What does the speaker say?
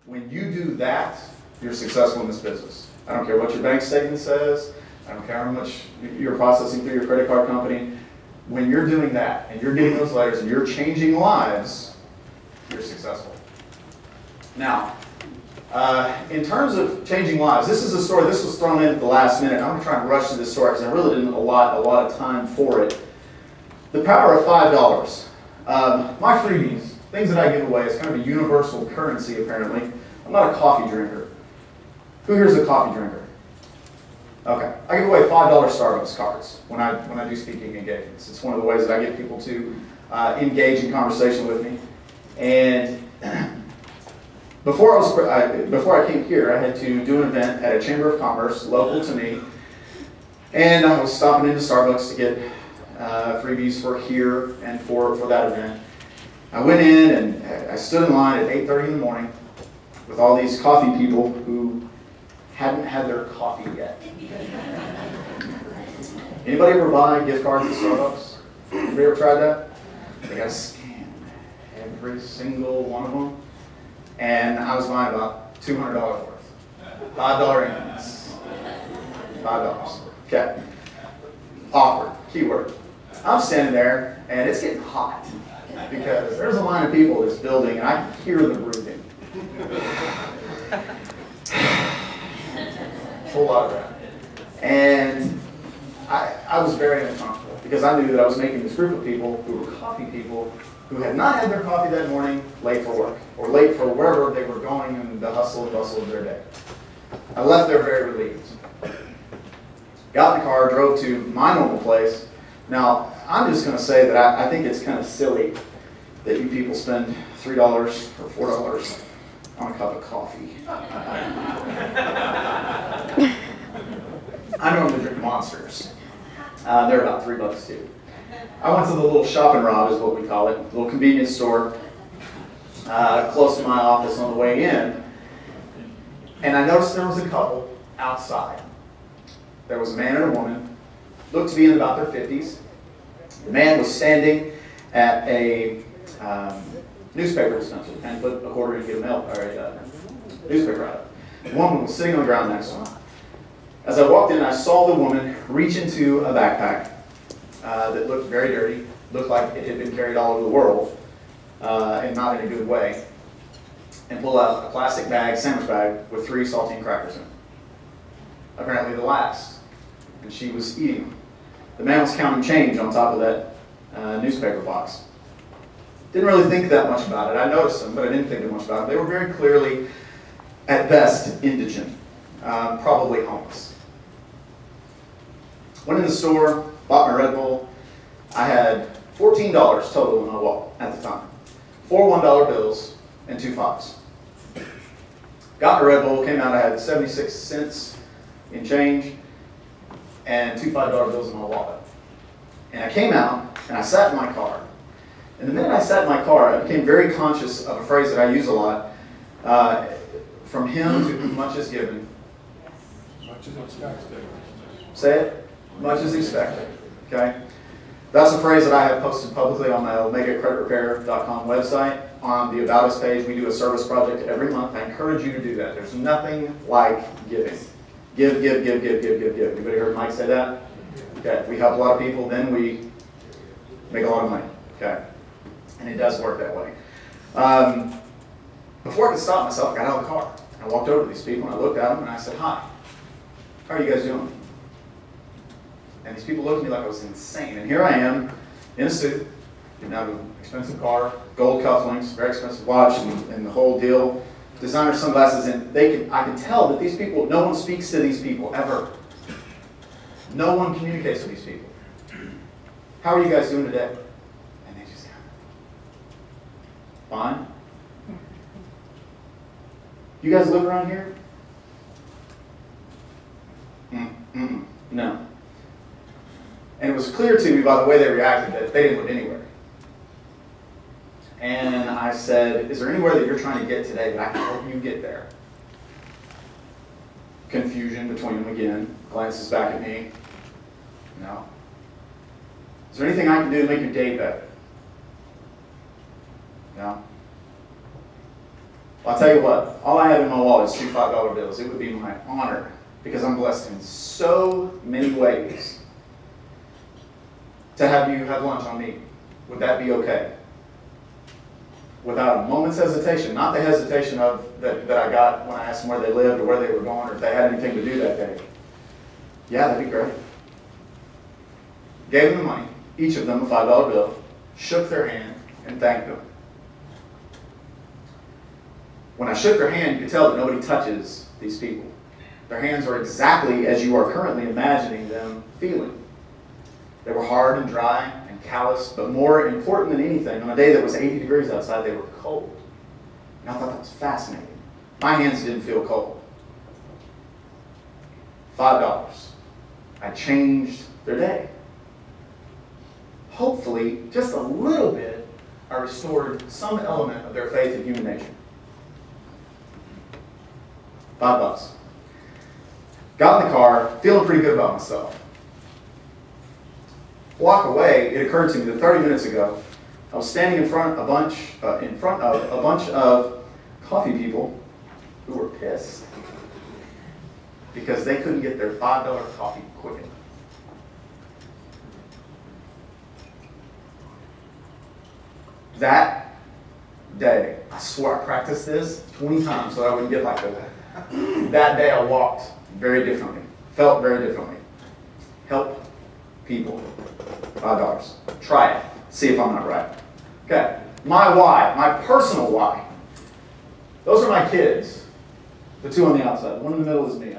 When you do that, you're successful in this business. I don't care what your bank statement says. I don't care how much you're processing through your credit card company. When you're doing that, and you're getting those letters, and you're changing lives, you're successful. Now, in terms of changing lives, this is a story, this was thrown in at the last minute. I'm going to try and rush to this story because I really didn't allot a lot of time for it. The power of $5. My freebies, things that I give away, is kind of a universal currency apparently. I'm not a coffee drinker. Who here is a coffee drinker? Okay. I give away $5 Starbucks cards when I do speaking engagements. It's one of the ways that I get people to engage in conversation with me. And before I came here, I had to do an event at a Chamber of Commerce local to me. And I was stopping into Starbucks to get freebies for here and for that event. I went in and I stood in line at 8:30 in the morning with all these coffee people who hadn't had their coffee yet. Anybody ever buy gift cards at Starbucks? Have you ever tried that? They got to scan every single one of them. And I was buying about $200 worth. $5 increments. $5. Okay. Awkward. Keyword. I'm standing there, and it's getting hot because there's a line of people in this building, and I can hear the breathing. A whole lot of that. And I was very uncomfortable because I knew that I was making this group of people who were coffee people who had not had their coffee that morning late for work or late for wherever they were going in the hustle and bustle of their day. I left there very relieved. Got in the car, drove to my normal place. Now, I'm just going to say that I think it's kind of silly that you people spend $3 or $4 on a cup of coffee. I normally drink Monsters. They're about $3 too. I went to the little Shop and Rob, is what we call it, a little convenience store close to my office on the way in. And I noticed there was a couple outside. There was a man and a woman, looked to be in about their 50s. The man was standing at a newspaper dispenser and put a quarter in to get a mail or a newspaper out. The woman was sitting on the ground next to him. As I walked in, I saw the woman reach into a backpack that looked very dirty, looked like it had been carried all over the world, and not in a good way, and pull out a plastic bag, sandwich bag, with 3 saltine crackers in it. Apparently the last, and she was eating them. The man was counting change on top of that newspaper box. Didn't really think that much about it. I noticed them, but I didn't think that much about it. They were very clearly, at best, indigent, probably homeless. Went in the store, bought my Red Bull. I had $14 total in my wallet at the time. 4 $1 bills and 2 5s. Got my Red Bull, came out, I had 76 cents in change and 2 $5 bills in my wallet. And I came out and I sat in my car. And the minute I sat in my car, I became very conscious of a phrase that I use a lot. From him to whom much is given. Much is expected. Say it. Much is expected. Okay? That's a phrase that I have posted publicly on my OmegaCreditRepair.com website. On the About Us page, we do a service project every month. I encourage you to do that. There's nothing like giving. Give, give, give, give, give, give, give. Anybody heard Mike say that? Okay. If we help a lot of people, then we make a lot of money. Okay? And it does work that way. Before I could stop myself, I got out of the car. I walked over to these people and I looked at them and I said, "Hi, how are you guys doing?" And these people looked at me like I was insane. And here I am in a suit, in an expensive car, gold cufflinks, very expensive watch, and the whole deal. Designer sunglasses, and I can tell that these people, no one speaks to these people ever. No one communicates with these people. "How are you guys doing today?" And they just kind of, "Fine." "You guys live around here?" No. And it was clear to me by the way they reacted that they didn't live anywhere. And I said, "Is there anywhere that you're trying to get today that I can help you get there?" Confusion between them again. Glances back at me. "No." "Is there anything I can do to make your day better?" "No." Well, I'll tell you what, all I have in my wallet is two $5 bills. It would be my honor, because I'm blessed in so many ways, to have you have lunch on me. Would that be okay? Without a moment's hesitation, not the hesitation of that I got when I asked them where they lived or where they were going or if they had anything to do that day. Yeah, that'd be great. Gave them the money, each of them a $5 bill, shook their hand, and thanked them. When I shook their hand, you could tell that nobody touches these people. Their hands are exactly as you are currently imagining them feeling. They were hard and dry and callous, but more important than anything, on a day that was 80 degrees outside, they were cold. And I thought that was fascinating. My hands didn't feel cold. $5. I changed their day. Hopefully, just a little bit, I restored some element of their faith in human nature. $5. Got in the car, feeling pretty good about myself. Walk away, it occurred to me that 30 minutes ago, I was standing in front of a bunch of coffee people who were pissed because they couldn't get their $5 coffee quick enough. That day, I swear I practiced this 20 times so I wouldn't get like that. That day I walked very differently, felt very differently. Help people. $5. Try it. See if I'm not right. Okay. My why, my personal why. Those are my kids. The two on the outside. One in the middle is me.